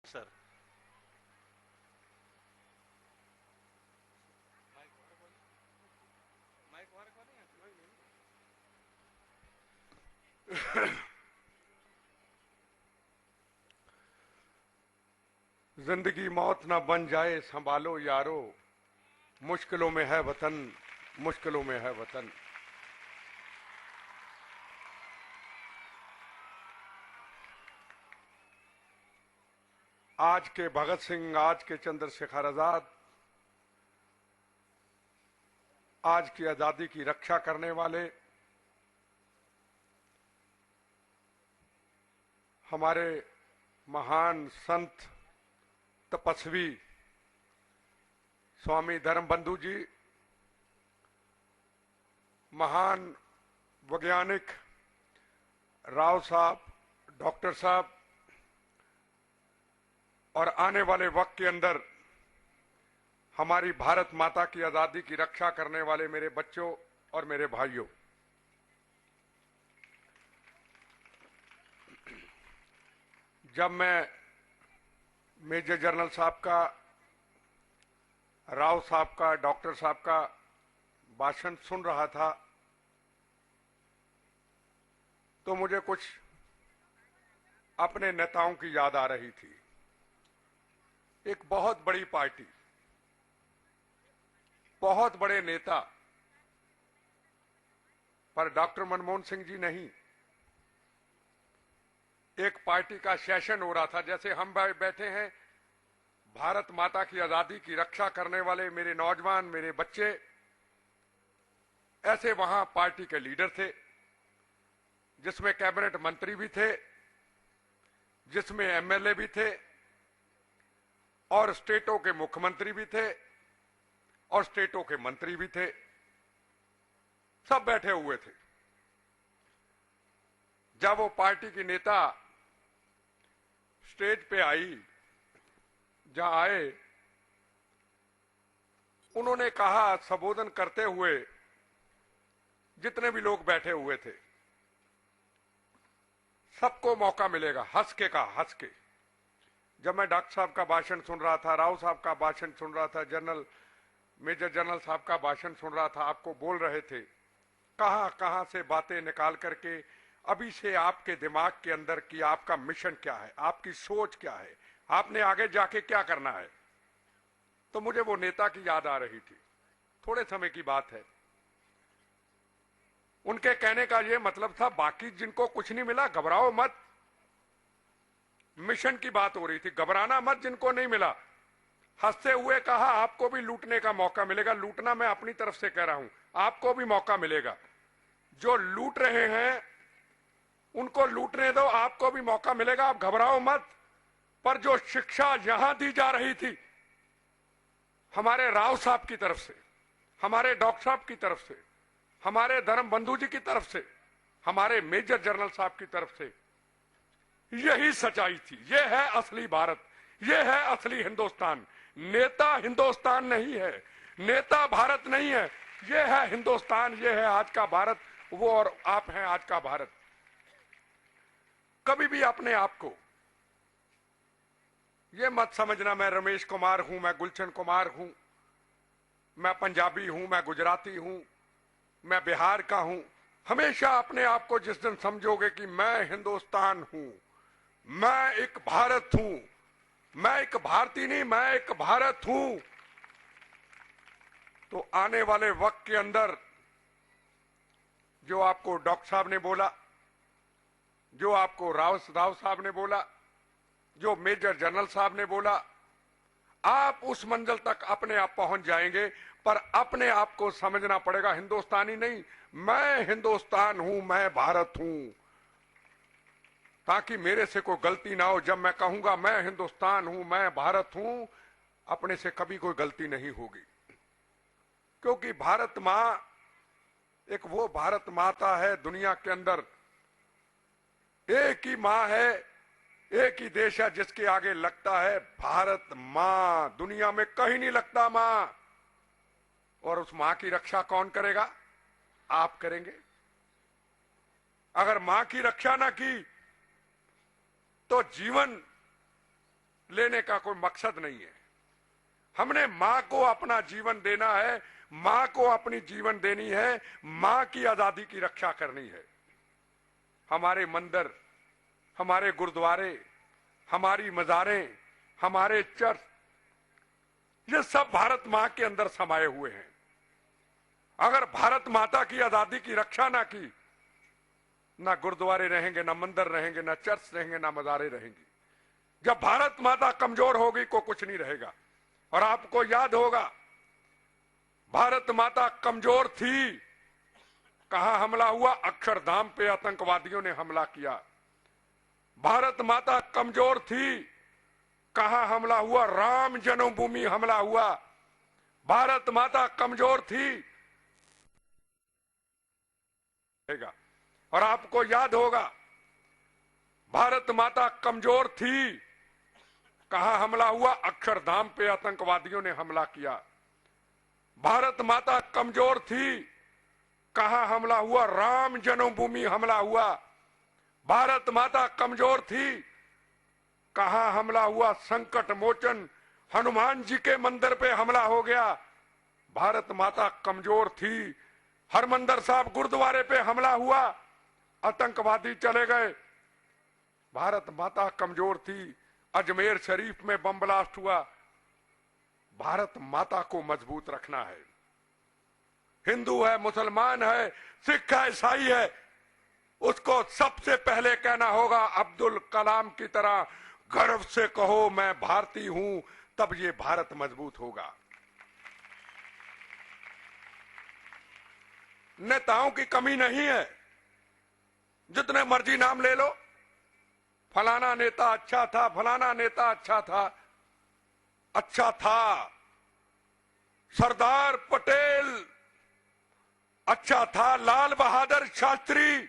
Sir. जिंदगी मौत ना बन जाए संभालो यारो, मुश्किलों में है वतन, मुश्किलों में है वतन। आज के भगत सिंह, आज के चंद्रशेखर आजाद, आज की आजादी की रक्षा करने वाले हमारे महान संत तपस्वी स्वामी धर्मबंधु जी, महान वैज्ञानिक राव साहब, डॉक्टर साहब, और आने वाले वक्त के अंदर हमारी भारत माता की आजादी की रक्षा करने वाले मेरे बच्चों और मेरे भाइयों, जब मैं मेजर जनरल साहब का, राव साहब का, डॉक्टर साहब का भाषण सुन रहा था तो मुझे कुछ अपने नेताओं की याद आ रही थी। एक बहुत बड़ी पार्टी, बहुत बड़े नेता, पर डॉक्टर मनमोहन सिंह जी नहीं। एक पार्टी का सेशन हो रहा था, जैसे हम बैठे हैं, भारत माता की आजादी की रक्षा करने वाले मेरे नौजवान, मेरे बच्चे, ऐसे वहां पार्टी के लीडर थे, जिसमें कैबिनेट मंत्री भी थे, जिसमें एमएलए भी थे, और स्टेटों के मुख्यमंत्री भी थे, और स्टेटों के मंत्री भी थे। सब बैठे हुए थे। जब वो पार्टी की नेता स्टेज पे आई, जहां आए, उन्होंने कहा संबोधन करते हुए, जितने भी लोग बैठे हुए थे, सबको मौका मिलेगा। हंस के कहा, हंस के। जब मैं डॉक्टर साहब का भाषण सुन रहा था, राव साहब का भाषण सुन रहा था, मेजर जनरल साहब का भाषण सुन रहा था, आपको बोल रहे थे, कहां कहां से बातें निकाल करके अभी से आपके दिमाग के अंदर कि आपका मिशन क्या है, आपकी सोच क्या है, आपने आगे जाके क्या करना है। तो मुझे वो नेता की याद आ रही थी। थोड़े समय की बात है। उनके कहने का ये मतलब था, बाकी जिनको कुछ नहीं मिला घबराओ मत। मिशन की बात हो रही थी, घबराना मत जिनको नहीं मिला। हंसते हुए कहा, आपको भी लूटने का मौका मिलेगा। लूटना मैं अपनी तरफ से कह रहा हूं, आपको भी मौका मिलेगा। जो लूट रहे हैं उनको लूटने दो, आपको भी मौका मिलेगा, आप घबराओ मत। पर जो शिक्षा यहां दी जा रही थी, हमारे राव साहब की तरफ से, हमारे डॉक्टर साहब की तरफ से, हमारे धर्मबंधु जी की तरफ से, हमारे मेजर जनरल साहब की तरफ से, यही सच्चाई थी। यह है असली भारत, यह है असली हिंदुस्तान। नेता हिंदुस्तान नहीं है, नेता भारत नहीं है, यह है हिंदुस्तान, यह है आज का भारत। वो और आप हैं आज का भारत। कभी भी अपने आप को यह मत समझना मैं रमेश कुमार हूं, मैं गुलशन कुमार हूं, मैं पंजाबी हूं, मैं गुजराती हूं, मैं बिहार का हूं। हमेशा अपने आप को जिस दिन समझोगे कि मैं हिंदुस्तान हूं, मैं एक भारत हूं, मैं एक भारतीय नहीं, मैं एक भारत हूं, तो आने वाले वक्त के अंदर जो आपको डॉक्टर साहब ने बोला, जो आपको राव साहब ने बोला, जो मेजर जनरल साहब ने बोला, आप उस मंजिल तक अपने आप पहुंच जाएंगे। पर अपने आप को समझना पड़ेगा, हिंदुस्तानी नहीं, मैं हिंदुस्तान हूं, मैं भारत हूं, ताकि मेरे से कोई गलती ना हो। जब मैं कहूंगा मैं हिंदुस्तान हूं, मैं भारत हूं, अपने से कभी कोई गलती नहीं होगी। क्योंकि भारत मां एक वो भारत माता है, दुनिया के अंदर एक ही मां है, एक ही देश है जिसके आगे लगता है भारत मां। दुनिया में कहीं नहीं लगता मां। और उस मां की रक्षा कौन करेगा? आप करेंगे। अगर मां की रक्षा ना की तो जीवन लेने का कोई मकसद नहीं है। हमने मां को अपना जीवन देना है, मां को अपनी जीवन देनी है, मां की आजादी की रक्षा करनी है। हमारे मंदिर, हमारे गुरुद्वारे, हमारी मजारें, हमारे चर्च, ये सब भारत मां के अंदर समाये हुए हैं। अगर भारत माता की आजादी की रक्षा ना की, ना गुरुद्वारे रहेंगे, ना मंदिर रहेंगे, ना चर्च रहेंगे, ना मजारे रहेंगी। जब भारत माता कमजोर होगी को कुछ नहीं रहेगा। और आपको याद होगा, भारत माता कमजोर थी, कहां हमला हुआ? अक्षरधाम पे आतंकवादियों ने हमला किया। भारत माता कमजोर थी, कहां हमला हुआ? राम जन्मभूमि हमला हुआ। भारत माता कमजोर थी। और आपको याद होगा, भारत माता कमजोर थी, कहां हमला हुआ? अक्षरधाम पे आतंकवादियों ने हमला किया। भारत माता कमजोर थी, कहां हमला हुआ? राम जन्मभूमि हमला हुआ। भारत माता कमजोर थी, कहां हमला हुआ? संकट मोचन हनुमान जी के मंदिर पे हमला हो गया। भारत माता कमजोर थी, हरमंदिर साहब गुरुद्वारे पे हमला हुआ, आतंकवादी चले गए। भारत माता कमजोर थी, अजमेर शरीफ में बम ब्लास्ट हुआ। भारत माता को मजबूत रखना है। हिंदू है, मुसलमान है, सिख है, ईसाई है, उसको सबसे पहले कहना होगा अब्दुल कलाम की तरह गर्व से कहो मैं भारतीय हूं, तब ये भारत मजबूत होगा। नेताओं की कमी नहीं है, जितने मर्जी नाम ले लो, फलाना नेता अच्छा था, फलाना नेता अच्छा था। अच्छा था सरदार पटेल, अच्छा था लाल बहादुर शास्त्री,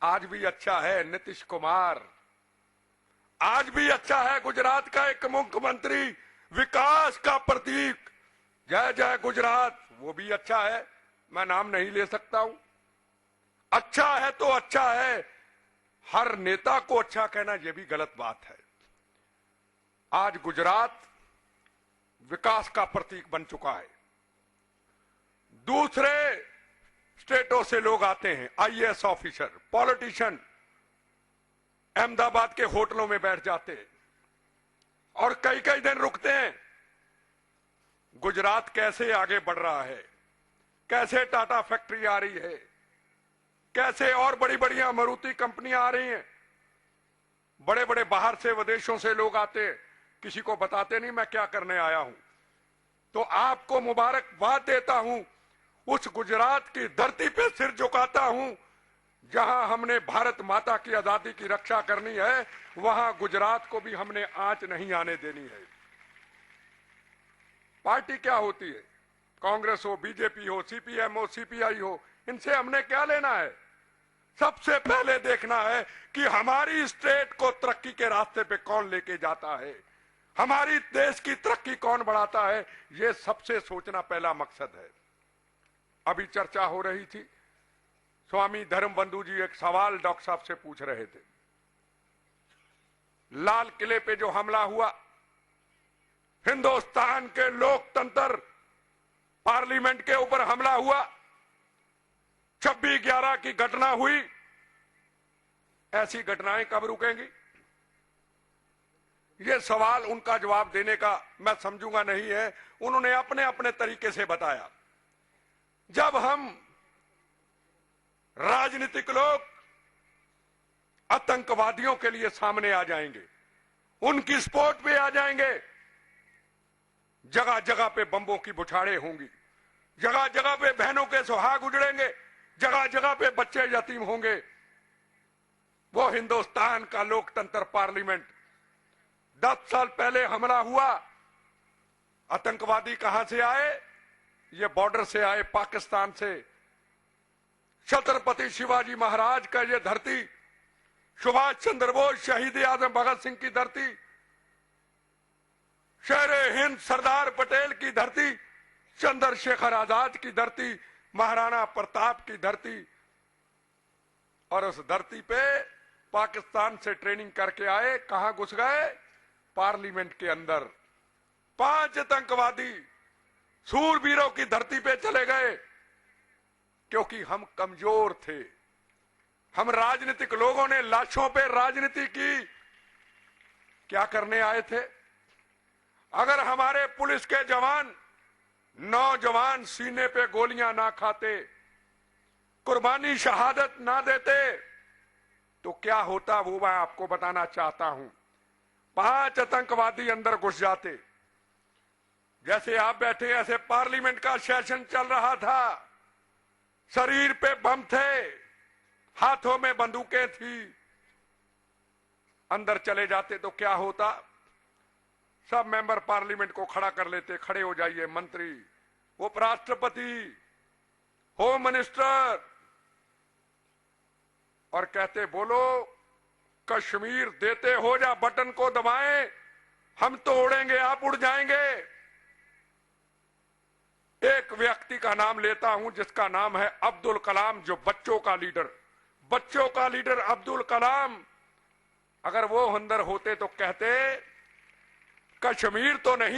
आज भी अच्छा है नीतीश कुमार, आज भी अच्छा है गुजरात का एक मुख्यमंत्री, विकास का प्रतीक, जय जय गुजरात, वो भी अच्छा है, मैं नाम नहीं ले सकता हूं। अच्छा है तो अच्छा है, हर नेता को अच्छा कहना यह भी गलत बात है। आज गुजरात विकास का प्रतीक बन चुका है। दूसरे स्टेटों से लोग आते हैं, आईएएस ऑफिसर, पॉलिटिशियन, अहमदाबाद के होटलों में बैठ जाते हैं और कई कई दिन रुकते हैं। गुजरात कैसे आगे बढ़ रहा है, कैसे टाटा फैक्ट्री आ रही है, कैसे और बड़ी बड़ी मारुति कंपनियां आ रही हैं। बड़े बड़े बाहर से, विदेशों से लोग आते हैं, किसी को बताते नहीं मैं क्या करने आया हूं। तो आपको मुबारकबाद देता हूं, उस गुजरात की धरती पे सिर झुकाता हूं जहां हमने भारत माता की आजादी की रक्षा करनी है, वहां गुजरात को भी हमने आंच नहीं आने देनी है। पार्टी क्या होती है, कांग्रेस हो, बीजेपी हो, सीपीएम हो, सीपीआई हो, इनसे हमने क्या लेना है? सबसे पहले देखना है कि हमारी स्टेट को तरक्की के रास्ते पे कौन लेके जाता है, हमारी देश की तरक्की कौन बढ़ाता है, यह सबसे सोचना पहला मकसद है। अभी चर्चा हो रही थी, स्वामी धर्मबंधु जी एक सवाल डॉक्टर साहब से पूछ रहे थे। लाल किले पे जो हमला हुआ, हिंदुस्तान के लोकतंत्र, पार्लियामेंट के ऊपर हमला हुआ, 26/11 की घटना हुई, ऐसी घटनाएं कब रुकेंगी? ये सवाल उनका जवाब देने का मैं समझूंगा नहीं है, उन्होंने अपने अपने तरीके से बताया। जब हम राजनीतिक लोग आतंकवादियों के लिए सामने आ जाएंगे, उनकी सपोर्ट पे आ जाएंगे, जगह जगह पे बम्बों की बुछाड़ें होंगी, जगह जगह पे बहनों के सुहाग उजड़ेंगे, जगह जगह पे बच्चे यतीम होंगे। वो हिंदुस्तान का लोकतंत्र पार्लियामेंट, 10 साल पहले हमला हुआ, आतंकवादी कहां से आए? ये बॉर्डर से आए, पाकिस्तान से। छत्रपति शिवाजी महाराज का ये धरती, सुभाष चंद्र बोस, शहीद आजम भगत सिंह की धरती, शेरे हिंद सरदार पटेल की धरती, चंद्रशेखर आजाद की धरती, महाराणा प्रताप की धरती, और उस धरती पे पाकिस्तान से ट्रेनिंग करके आए, कहां घुस गए? पार्लियामेंट के अंदर। 5 आतंकवादी सूरवीरों की धरती पे चले गए, क्योंकि हम कमजोर थे। हम राजनीतिक लोगों ने लाशों पे राजनीति की। क्या करने आए थे? अगर हमारे पुलिस के जवान, नौजवान सीने पे गोलियां ना खाते, कुर्बानी शहादत ना देते, तो क्या होता वो मैं आपको बताना चाहता हूं। 5 आतंकवादी अंदर घुस जाते। जैसे आप बैठे ऐसे पार्लियामेंट का सेशन चल रहा था, शरीर पे बम थे, हाथों में बंदूकें थी, अंदर चले जाते तो क्या होता? सब मेंबर पार्लियामेंट को खड़ा कर लेते, खड़े हो जाइए मंत्री, उपराष्ट्रपति, होम मिनिस्टर, और कहते बोलो कश्मीर देते हो या बटन को दबाएं, हम तो उड़ेंगे, आप उड़ जाएंगे। एक व्यक्ति का नाम लेता हूं जिसका नाम है अब्दुल कलाम, जो बच्चों का लीडर अब्दुल कलाम। अगर वो अंदर होते तो कहते कश्मीर तो नहीं